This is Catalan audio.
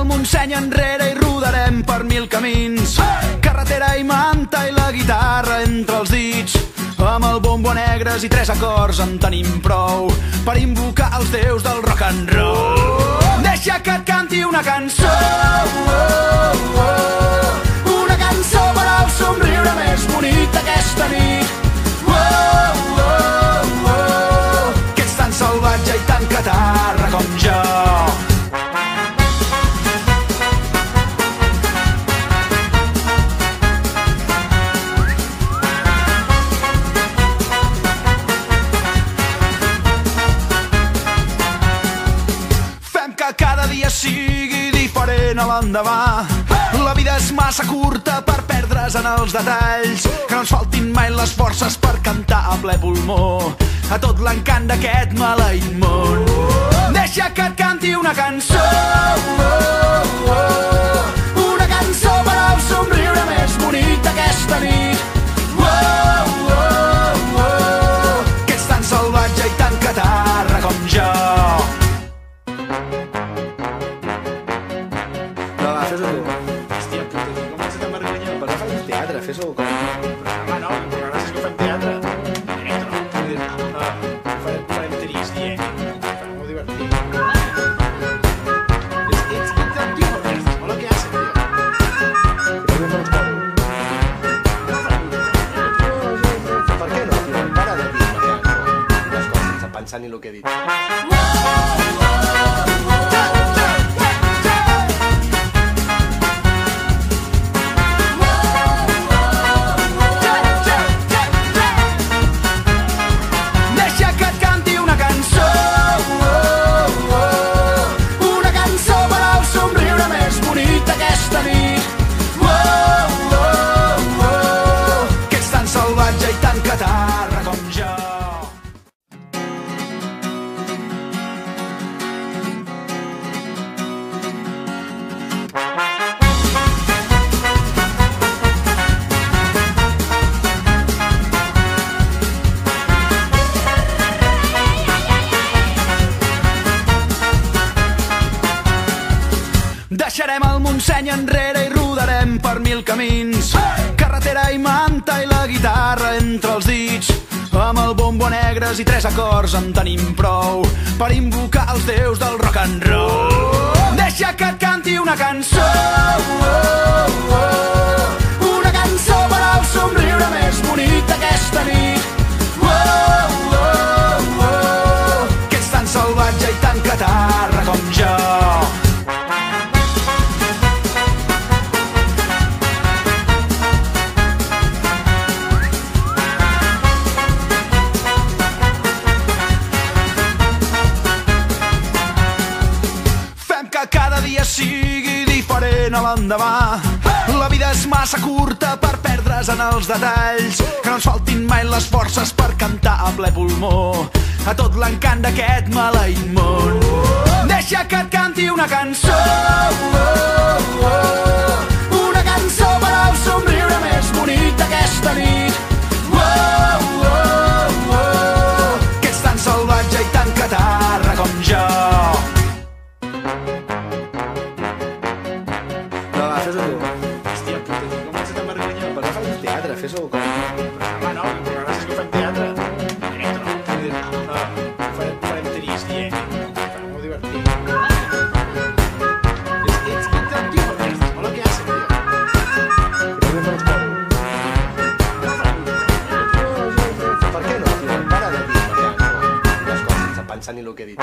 el Montseny enrere i rodarem per 1000 camins. Carretera i manta i la guitarra entre els dits. Amb el bombo negres i 3 acords en tenim prou per invocar els déus del rock and roll. Deixa que et canti una cançó, una cançó per al somriure més bonic d'aquesta nit. Que ets tan salvatge i tan catarra com jo. Cada dia sigui diferent a l'endemà. La vida és massa curta per perdre's en els detalls. Que no ens faltin mai les forces per cantar a ple pulmó a tot l'encant d'aquest maleït món. Deixa que et canti una cançó, una cançó per al somriure més bonic d'aquesta nit. Que ets tan salvatge i tan catarra com jo. Hòstia puta, com vas a tan vergonya? Però no fas teatre, fes-ho com... Home, no, però gràcies que ho fem teatre. Farem trist, farem molt divertit. Ets el tio per festes, molt el que haces, tio. Per què no, tio? Para de dir les coses sense pensar ni el que he dit. Deixarem el Montseny enrere i rodarem per 1000 camins. Carretera i manta i la guitarra entre els dits. Amb el bombo negres i 3 acords en tenim prou per invocar els déus del rock and roll. Deixa que et canti una cançó, una cançó per al somriure més bonic d'aquesta nit. Que ets tan salvatge i tan catarra com jo. Cada dia sigui diferent a l'endemà. La vida és massa curta per perdre's en els detalls. Que no ens faltin mai les forces per cantar a ple pulmó a tot l'encant d'aquest maleït món. Deixa que et canti una cançó, una cançó per al somriure més bonic d'aquesta nit. Que ets tan salvatge i tan catarra com jo. Hòstia puta, com vas a tan vergonya? Però no fas teatre, fes-ho com... Home, no, però gràcies que ho fem teatre. Farem trist, farem molt divertit. Ets el tio per festes, molt el que haces, tio. Per què no, tio? Para de dir les coses sense pensar ni el que he dit.